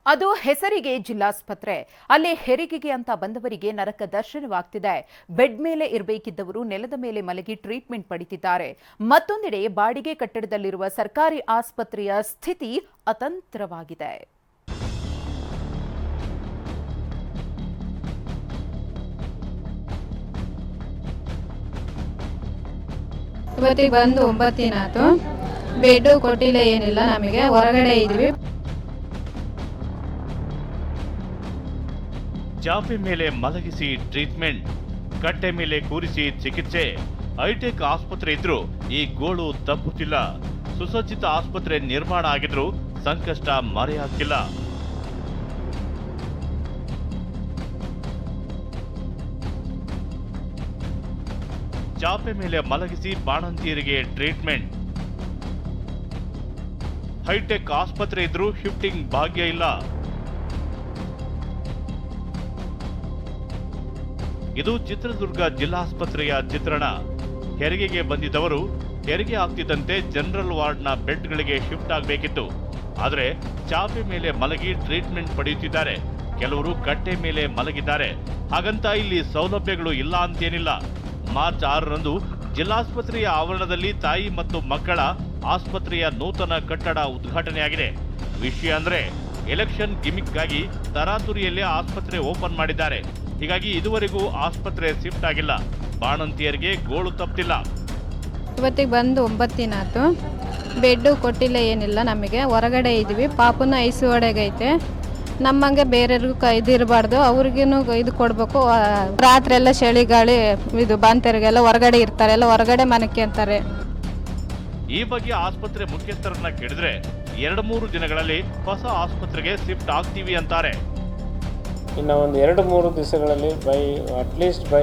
ಅದು ಹೆಸರಿಗೆ ಜಿಲ್ಲಾಸ್ಪತ್ರೆ. ಅಲ್ಲಿ ಹೆರಿಗೆಗೆ ಅಂತ ಬಂದವರಿಗೆ ನರಕ ದರ್ಶನವಾಗ್ತಿದೆ. ಬೆಡ್ ಮೇಲೆ ಇರಬೇಕಿದ್ದವರು ನೆಲದ ಮೇಲೆ ಮಲಗಿ ಟ್ರೀಟ್ಮೆಂಟ್ ಪಡೆದಿದ್ದಾರೆ. ಮತ್ತೊಂದೆಡೆ ಬಾಡಿಗೆ ಕಟ್ಟಡದಲ್ಲಿರುವ ಸರ್ಕಾರಿ ಆಸ್ಪತ್ರೆಯ ಸ್ಥಿತಿ ಅತಂತ್ರವಾಗಿದೆ. ಇವತ್ತಿಗೆ ಬಂದು 9 ದಿನ ಆಯ್ತು. ಬೆಡ್ ಕೊಟ್ಟಿಲ್ಲ, ಏನಿಲ್ಲ. ನಮಗೆ ಹೊರಗಡೆ ಇದ್ವಿ. ಚಾಪೆ ಮೇಲೆ ಮಲಗಿಸಿ ಟ್ರೀಟ್ಮೆಂಟ್, ಕಟ್ಟೆ ಮೇಲೆ ಕೂರಿಸಿ ಚಿಕಿತ್ಸೆ. ಹೈಟೆಕ್ ಆಸ್ಪತ್ರೆ ಇದ್ರೂ ಈ ಗೋಳು ತಪ್ಪುತ್ತಿಲ್ಲ. ಸುಸಜ್ಜಿತ ಆಸ್ಪತ್ರೆ ನಿರ್ಮಾಣ ಆಗಿದ್ರೂ ಸಂಕಷ್ಟ ಮರೆಯಾಗ್ತಿಲ್ಲ. ಚಾಪೆ ಮೇಲೆ ಮಲಗಿಸಿ ಬಾಣಂತಿಯರಿಗೆ ಟ್ರೀಟ್ಮೆಂಟ್. ಹೈಟೆಕ್ ಆಸ್ಪತ್ರೆ ಇದ್ರೂ ಶಿಫ್ಟಿಂಗ್ ಭಾಗ್ಯ ಇಲ್ಲ. ಇದು ಚಿತ್ರದುರ್ಗ ಜಿಲ್ಲಾಸ್ಪತ್ರೆಯ ಚಿತ್ರಣ. ಹೆರಿಗೆಗೆ ಬಂದಿದ್ದವರು ಹೆರಿಗೆ ಆಗ್ತಿದ್ದಂತೆ ಜನರಲ್ ವಾರ್ಡ್ನ ಬೆಡ್ಗಳಿಗೆ ಶಿಫ್ಟ್ ಆಗಬೇಕಿತ್ತು. ಆದರೆ ಚಾಪೆ ಮೇಲೆ ಮಲಗಿ ಟ್ರೀಟ್ಮೆಂಟ್ ಪಡೆಯುತ್ತಿದ್ದಾರೆ. ಕೆಲವರು ಕಟ್ಟೆ ಮೇಲೆ ಮಲಗಿದ್ದಾರೆ. ಹಾಗಂತ ಇಲ್ಲಿ ಸೌಲಭ್ಯಗಳು ಇಲ್ಲ ಅಂತೇನಿಲ್ಲ. ಮಾರ್ಚ್ 6ರಂದು ಜಿಲ್ಲಾಸ್ಪತ್ರೆಯ ಆವರಣದಲ್ಲಿ ತಾಯಿ ಮತ್ತು ಮಕ್ಕಳ ಆಸ್ಪತ್ರೆಯ ನೂತನ ಕಟ್ಟಡ ಉದ್ಘಾಟನೆಯಾಗಿದೆ. ವಿಷಯ ಅಂದ್ರೆ ಎಲೆಕ್ಷನ್ ಗಿಮಿಕ್ಗಾಗಿ ತರಾತುರಿಯಲ್ಲೇ ಆಸ್ಪತ್ರೆ ಓಪನ್ ಮಾಡಿದ್ದಾರೆ. ಹೀಗಾಗಿ ಇದುವರೆಗೂ ಆಸ್ಪತ್ರೆ ಶಿಫ್ಟ್ ಆಗಿಲ್ಲ. ಬಾಣಂತಿಯರಿಗೆ ಗೋಳು ತಪ್ಪಿಲ್ಲ. ಇವತ್ತಿಗೆ ಬಂದು 9 ದಿನ ಆಯ್ತು. ಬೆಡ್ ಕೊಟ್ಟಿಲ್ಲ, ಏನಿಲ್ಲ. ನಮಗೆ ಹೊರಗಡೆ ಇದ್ವಿ. ಪಾಪನ ಐಸು ಒಳಗೈತೆ. ನಮ್ಮಂಗೆ ಬೇರೆಯವ್ರಿಗೂ ಇದಿರಬಾರ್ದು, ಅವ್ರಿಗೇನು ಇದು ಕೊಡಬೇಕು. ರಾತ್ರಿ ಎಲ್ಲ ಚಳಿ ಗಾಳಿ ಇದು ಬಾಂತರಿಗೆಲ್ಲ ಹೊರಗಡೆ ಇರ್ತಾರೆ, ಎಲ್ಲ ಹೊರಗಡೆ ಮನಕ್ಕೆ ಅಂತಾರೆ. ಈ ಬಗ್ಗೆ ಆಸ್ಪತ್ರೆ ಮುಖ್ಯಸ್ಥರನ್ನ ಕೇಳಿದ್ರೆ 2-3 ದಿನಗಳಲ್ಲಿ ಹೊಸ ಆಸ್ಪತ್ರೆಗೆ ಶಿಫ್ಟ್ ಆಗ್ತೀವಿ ಅಂತಾರೆ. ಇನ್ನು ಒಂದು 2-3 ದಿವಸಗಳಲ್ಲಿ ಅಟ್ಲೀಸ್ಟ್ ಬೈ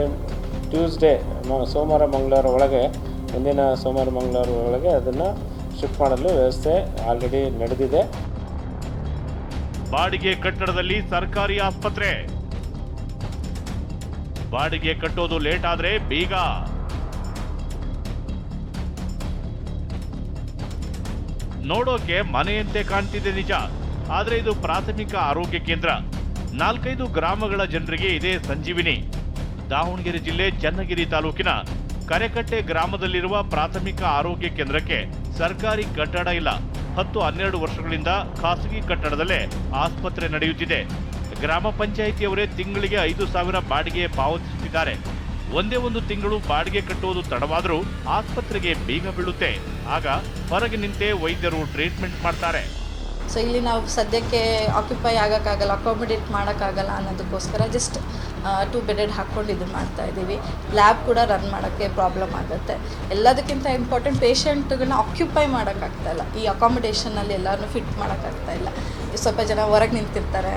ಟ್ಯೂಸ್ಡೇ, ಸೋಮವಾರ ಮಂಗಳವಾರ ಒಳಗೆ, ಮುಂದಿನ ಸೋಮವಾರ ಮಂಗಳವಾರ ಒಳಗೆ ಅದನ್ನು ಶಿಫ್ಟ್ ಮಾಡಲು ವ್ಯವಸ್ಥೆ ಆಲ್ರೆಡಿ ನಡೆದಿದೆ. ಬಾಡಿಗೆ ಕಟ್ಟಡದಲ್ಲಿ ಸರ್ಕಾರಿ ಆಸ್ಪತ್ರೆ. ಬಾಡಿಗೆ ಕಟ್ಟೋದು ಲೇಟ್ ಆದ್ರೆ ಬೀಗ. ನೋಡೋಕೆ ಮನೆಯಂತೆ ಕಾಣ್ತಿದೆ ನಿಜ, ಆದ್ರೆ ಇದು ಪ್ರಾಥಮಿಕ ಆರೋಗ್ಯ ಕೇಂದ್ರ. 4-5 ಗ್ರಾಮಗಳ ಜನರಿಗೆ ಇದೇ ಸಂಜೀವಿನಿ. ದಾವಣಗೆರೆ ಜಿಲ್ಲೆ ಚನ್ನಗಿರಿ ತಾಲೂಕಿನ ಕರೆಕಟ್ಟೆ ಗ್ರಾಮದಲ್ಲಿರುವ ಪ್ರಾಥಮಿಕ ಆರೋಗ್ಯ ಕೇಂದ್ರಕ್ಕೆ ಸರ್ಕಾರಿ ಕಟ್ಟಡ ಇಲ್ಲ. 10-12 ವರ್ಷಗಳಿಂದ ಖಾಸಗಿ ಕಟ್ಟಡದಲ್ಲೇ ಆಸ್ಪತ್ರೆ ನಡೆಯುತ್ತಿದೆ. ಗ್ರಾಮ ಪಂಚಾಯಿತಿಯವರೇ ತಿಂಗಳಿಗೆ 5,000 ಬಾಡಿಗೆ ಪಾವತಿಸುತ್ತಿದ್ದಾರೆ. ಒಂದೇ ಒಂದು ತಿಂಗಳು ಬಾಡಿಗೆ ಕಟ್ಟುವುದು ತಡವಾದರೂ ಆಸ್ಪತ್ರೆಗೆ ಬೀಗ ಬೀಳುತ್ತೆ. ಆಗ ಹೊರಗೆ ನಿಂತೇ ವೈದ್ಯರು ಟ್ರೀಟ್ಮೆಂಟ್ ಮಾಡ್ತಾರೆ. ಸೊ ಇಲ್ಲಿ ನಾವು ಸದ್ಯಕ್ಕೆ ಆಕ್ಯುಪೈ ಆಗೋಕ್ಕಾಗಲ್ಲ, ಅಕಾಮಿಡೇಟ್ ಮಾಡೋಕ್ಕಾಗಲ್ಲ ಅನ್ನೋದಕ್ಕೋಸ್ಕರ ಜಸ್ಟ್ 2 ಬೆಡೆಡ್ ಹಾಕ್ಕೊಂಡು ಇದು ಮಾಡ್ತಾ ಇದ್ದೀವಿ. ಲ್ಯಾಬ್ ಕೂಡ ರನ್ ಮಾಡೋಕ್ಕೆ ಪ್ರಾಬ್ಲಮ್ ಆಗುತ್ತೆ. ಎಲ್ಲದಕ್ಕಿಂತ ಇಂಪಾರ್ಟೆಂಟ್, ಪೇಷಂಟ್ಗಳನ್ನ ಆಕ್ಯುಪೈ ಮಾಡೋಕ್ಕಾಗ್ತಾಯಿಲ್ಲ. ಈ ಅಕಾಮಿಡೇಷನಲ್ಲಿ ಎಲ್ಲರನ್ನೂ ಫಿಟ್ ಮಾಡೋಕ್ಕಾಗ್ತಾಯಿಲ್ಲ. ಸ್ವಲ್ಪ ಜನ ಹೊರಗೆ ನಿಂತಿರ್ತಾರೆ.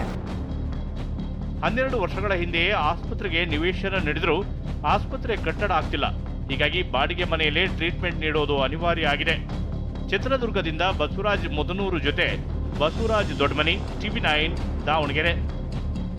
12 ವರ್ಷಗಳ ಹಿಂದೆಯೇ ಆಸ್ಪತ್ರೆಗೆ ನಿವೇಶನ ನೀಡಿದರೂ ಆಸ್ಪತ್ರೆ ಕಟ್ಟಡ ಆಗ್ತಿಲ್ಲ. ಹೀಗಾಗಿ ಬಾಡಿಗೆ ಮನೆಯಲ್ಲೇ ಟ್ರೀಟ್ಮೆಂಟ್ ನೀಡೋದು ಅನಿವಾರ್ಯ ಆಗಿದೆ. ಚಿತ್ರದುರ್ಗದಿಂದ ಬಸವರಾಜ್ ಮುದನೂರು ಜೊತೆ ಬಸವರಾಜ್ ದೊಡ್ಡಮನಿ, TV9 ದಾವಣಗೆರೆ.